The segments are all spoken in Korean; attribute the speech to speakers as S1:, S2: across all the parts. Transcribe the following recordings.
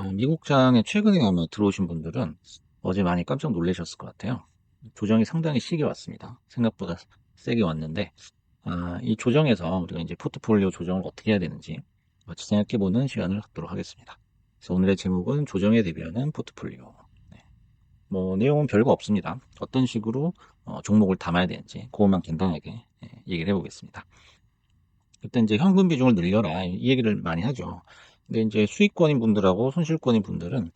S1: 미국장에 최근에 아마 들어오신 분들은 어제 많이 깜짝 놀라셨을 것 같아요. 조정이 상당히 시게 왔습니다. 생각보다 세게 왔는데, 이 조정에서 우리가 이제 포트폴리오 조정을 어떻게 해야 되는지 같이 생각해보는 시간을 갖도록 하겠습니다. 그래서 오늘의 제목은 조정에 대비하는 포트폴리오. 네. 뭐, 내용은 별거 없습니다. 어떤 식으로 종목을 담아야 되는지, 그것만 간단하게 얘기를 해보겠습니다. 일단 이제 현금 비중을 늘려라 이 얘기를 많이 하죠. 근데 이제 수익권인 분들하고 손실권인 분들은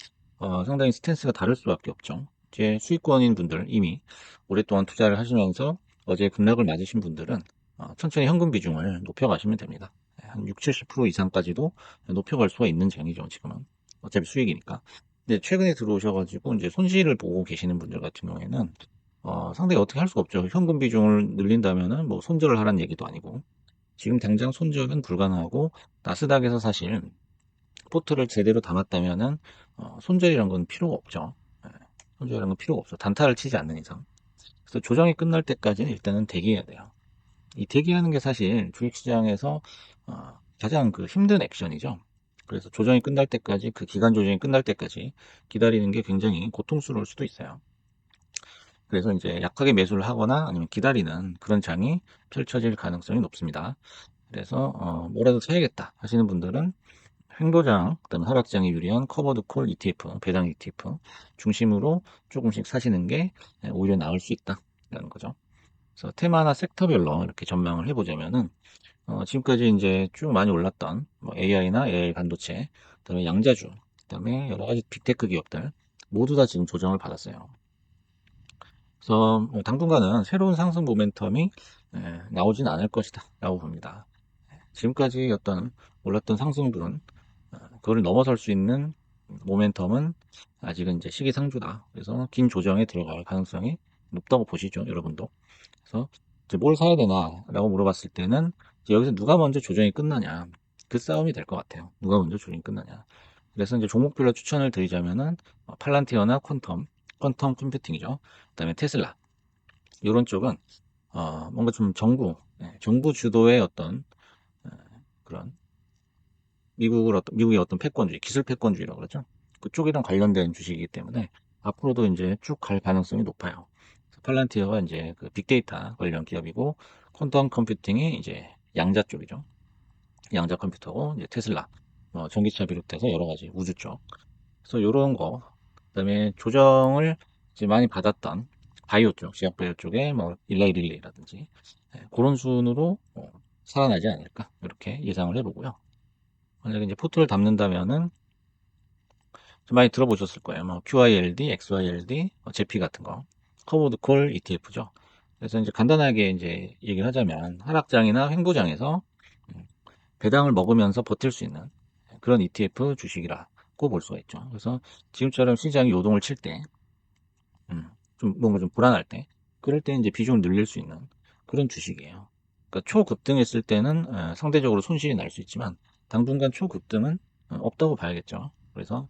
S1: 상당히 스탠스가 다를 수밖에 없죠. 이제 수익권인 분들 이미 오랫동안 투자를 하시면서 어제 급락을 맞으신 분들은 천천히 현금 비중을 높여가시면 됩니다. 한 6, 70% 이상까지도 높여갈 수가 있는 장이죠, 지금은. 어차피 수익이니까. 근데 최근에 들어오셔가지고 이제 손실을 보고 계시는 분들 같은 경우에는 상당히 어떻게 할 수가 없죠. 현금 비중을 늘린다면은 뭐 손절을 하라는 얘기도 아니고 지금 당장 손절은 불가능하고 나스닥에서 사실 포트를 제대로 담았다면은 손절이란 건 필요가 없죠. 예, 손절이란 건 필요가 없어. 단타를 치지 않는 이상. 그래서 조정이 끝날 때까지는 일단은 대기해야 돼요. 이 대기하는 게 사실 주식시장에서 가장 그 힘든 액션이죠. 그래서 조정이 끝날 때까지 그 기간 조정이 끝날 때까지 기다리는 게 굉장히 고통스러울 수도 있어요. 그래서 이제 약하게 매수를 하거나 아니면 기다리는 그런 장이 펼쳐질 가능성이 높습니다. 그래서 뭐라도 사야겠다 하시는 분들은 횡보장, 그다음에 하락장에 유리한 커버드 콜 ETF, 배당 ETF 중심으로 조금씩 사시는 게 오히려 나을 수 있다라는 거죠. 그래서 테마나 섹터별로 이렇게 전망을 해보자면은 지금까지 이제 쭉 많이 올랐던 뭐 AI나 AI 반도체, 그다음에 양자주, 그다음에 여러 가지 빅테크 기업들 모두 다 지금 조정을 받았어요. 그래서 뭐 당분간은 새로운 상승 모멘텀이 나오진 않을 것이다라고 봅니다. 지금까지 어떤 올랐던 상승분은 그걸 넘어설 수 있는 모멘텀은 아직은 이제 시기상조다. 그래서 긴 조정에 들어갈 가능성이 높다고 보시죠, 여러분도. 그래서 이제 뭘 사야 되나라고 물어봤을 때는 이제 여기서 누가 먼저 조정이 끝나냐, 그 싸움이 될 것 같아요. 누가 먼저 조정이 끝나냐. 그래서 이제 종목별로 추천을 드리자면은 팔란티어나 퀀텀 컴퓨팅이죠. 그다음에 테슬라 이런 쪽은 뭔가 좀 정부 주도의 어떤 어, 그런 미국의 어떤 패권주의, 기술 패권주의라고 그러죠. 그쪽이랑 관련된 주식이기 때문에 앞으로도 이제 쭉 갈 가능성이 높아요. 팔란티어가 이제 그 빅데이터 관련 기업이고 퀀텀 컴퓨팅이 이제 양자 쪽이죠. 양자 컴퓨터고 이제 테슬라, 전기차 비롯해서 여러 가지 우주 쪽. 그래서 이런 거, 그다음에 조정을 이제 많이 받았던 바이오 쪽, 제약 바이오 쪽에 뭐 일라이릴리라든지 그런 순으로 살아나지 않을까 이렇게 예상을 해보고요. 만약에 이제 포트를 담는다면은 좀 많이 들어보셨을 거예요. 뭐 QILD, XYLD, 제피 같은 거, 커버드 콜 ETF죠. 그래서 이제 간단하게 이제 얘기를 하자면 하락장이나 횡보장에서 음, 배당을 먹으면서 버틸 수 있는 그런 ETF 주식이라고 볼 수가 있죠. 그래서 지금처럼 시장이 요동을 칠 때, 좀 뭔가 좀 불안할 때, 그럴 때 이제 비중을 늘릴 수 있는 그런 주식이에요. 그러니까 초급등했을 때는 상대적으로 손실이 날 수 있지만 당분간 초급등은 없다고 봐야겠죠. 그래서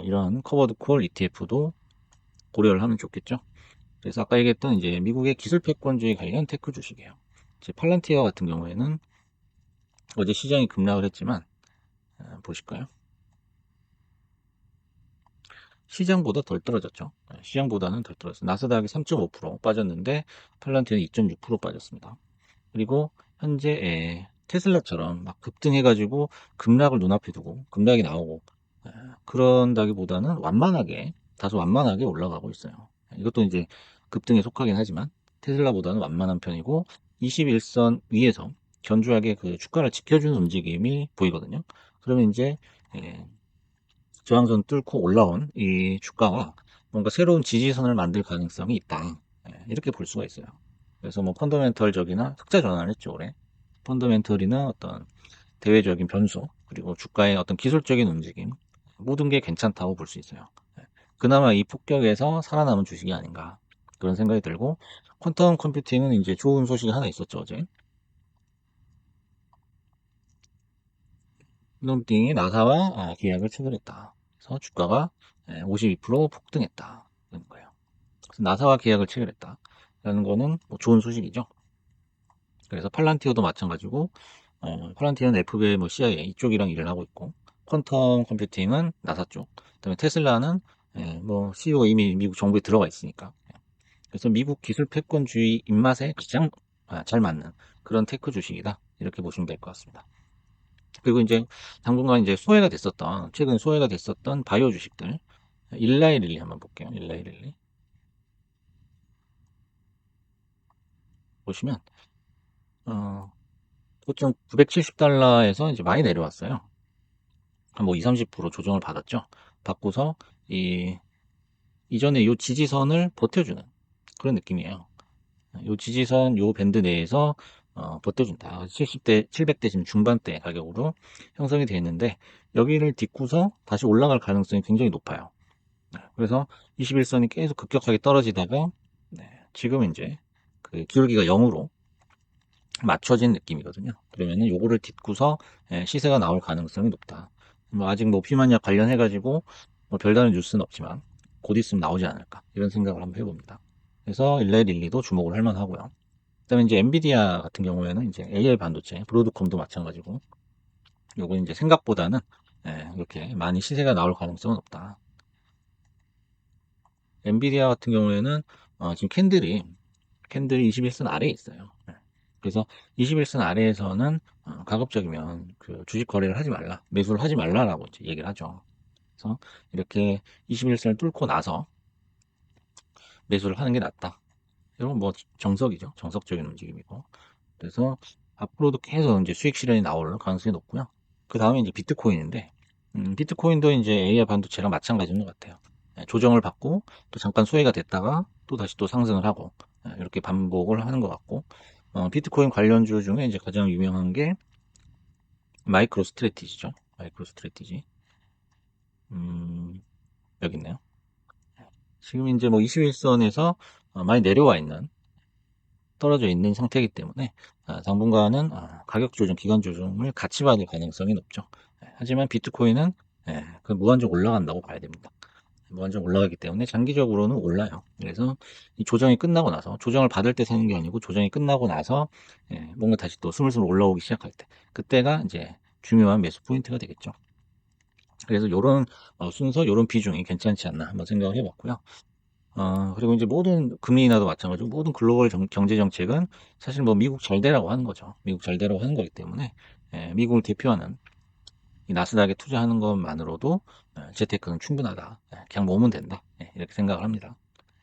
S1: 이런 커버드 콜 ETF도 고려를 하면 좋겠죠. 그래서 아까 얘기했던 이제 미국의 기술 패권주의 관련 테크 주식이에요. 이제 팔란티어 같은 경우에는 어제 시장이 급락을 했지만 보실까요? 시장보다 덜 떨어졌죠. 시장보다는 덜 떨어졌어요. 나스닥이 3.5% 빠졌는데 팔란티어는 2.6% 빠졌습니다. 그리고 현재 테슬라처럼 막 급등해가지고 급락을 눈앞에 두고 급락이 나오고 그런다기보다는 다소 완만하게 올라가고 있어요. 이것도 이제 급등에 속하긴 하지만 테슬라보다는 완만한 편이고 21선 위에서 견주하게 그 주가를 지켜주는 움직임이 보이거든요. 그러면 이제 예, 저항선 뚫고 올라온 이 주가가 뭔가 새로운 지지선을 만들 가능성이 있다. 이렇게 볼 수가 있어요. 그래서 뭐 펀더멘털적이나 흑자 전환을 했죠, 올해. 펀더멘털이나 어떤 대외적인 변수, 그리고 주가의 어떤 기술적인 움직임, 모든 게 괜찮다고 볼 수 있어요. 그나마 이 폭격에서 살아남은 주식이 아닌가. 그런 생각이 들고, 퀀텀 컴퓨팅은 이제 좋은 소식이 하나 있었죠, 어제. คว텀띵이 나사와 계약을 체결했다. 그래서 주가가 52% 폭등했다. 그런 거예요. 그래서 나사와 계약을 체결했다. 라는 거는 뭐 좋은 소식이죠. 그래서 팔란티어도 마찬가지고, 팔란티어는 FBI, 뭐 CIA 이쪽이랑 일을 하고 있고, 퀀텀 컴퓨팅은 나사 쪽, 그다음에 테슬라는 뭐 CEO가 이미 미국 정부에 들어가 있으니까. 그래서 미국 기술 패권주의 입맛에 가장 잘 맞는 그런 테크 주식이다. 이렇게 보시면 될 것 같습니다. 그리고 이제 당분간 이제 최근 소외가 됐었던 바이오 주식들, 일라이릴리 한번 볼게요. 일라이릴리 보시면 고점 970달러에서 이제 많이 내려왔어요. 한 뭐 2, 30% 조정을 받았죠. 받고서 이전에 요 지지선을 버텨주는 그런 느낌이에요. 요 지지선, 요 밴드 내에서 버텨준다. 700대 지금 중반대 가격으로 형성이 되어 있는데, 여기를 딛고서 다시 올라갈 가능성이 굉장히 높아요. 그래서 21선이 계속 급격하게 떨어지다가, 지금 이제 그 기울기가 0으로 맞춰진 느낌이거든요. 그러면은 요거를 딛고서 시세가 나올 가능성이 높다. 뭐 아직 뭐 피만약 관련해가지고 뭐 별다른 뉴스는 없지만 곧 있으면 나오지 않을까 이런 생각을 한번 해봅니다. 그래서 일레릴리도 주목을 할 만하고요. 그다음에 이제 엔비디아 같은 경우에는 이제 AI 반도체, 브로드컴도 마찬가지고 요거 이제 생각보다는 이렇게 많이 시세가 나올 가능성은 없다. 엔비디아 같은 경우에는 지금 캔들이 21선 아래에 있어요. 그래서 21선 아래에서는 가급적이면 그 주식 거래를 하지 말라, 매수를 하지 말라라고 이제 얘기를 하죠. 그래서 이렇게 21선을 뚫고 나서 매수를 하는 게 낫다. 이건 뭐 정석이죠. 정석적인 움직임이고. 그래서 앞으로도 계속 이제 수익 실현이 나올 가능성이 높고요. 그 다음에 이제 비트코인인데, 비트코인도 이제 AI 반도체랑 마찬가지인 것 같아요. 조정을 받고 또 잠깐 소외가 됐다가 또 다시 또 상승을 하고 이렇게 반복을 하는 것 같고, 비트코인 관련주 중에 이제 가장 유명한 게 마이크로 스트래티지죠. 마이크로 스트래티지. 여기 있네요. 지금 이제 뭐 21선에서 많이 내려와 있는, 떨어져 있는 상태이기 때문에 당분간은 가격 조정, 기간 조정을 같이 받을 가능성이 높죠. 하지만 비트코인은 그 무한정 올라간다고 봐야 됩니다. 무한정 올라가기 때문에 장기적으로는 올라요. 그래서 이 조정이 끝나고 나서, 조정을 받을 때 사는 게 아니고 조정이 끝나고 나서 뭔가 다시 또 스물스물 올라오기 시작할 때, 그때가 이제 중요한 매수 포인트가 되겠죠. 그래서 요런 순서, 요런 비중이 괜찮지 않나 한번 생각을 해봤고요. 그리고 이제 모든 금리 인하도 마찬가지고 모든 글로벌 경제 정책은 사실 뭐 미국 잘 되라고 하는 거죠. 미국 잘 되라고 하는 거기 때문에 미국을 대표하는 이 나스닥에 투자하는 것만으로도 재테크는 충분하다. 그냥 모으면 된다. 이렇게 생각을 합니다.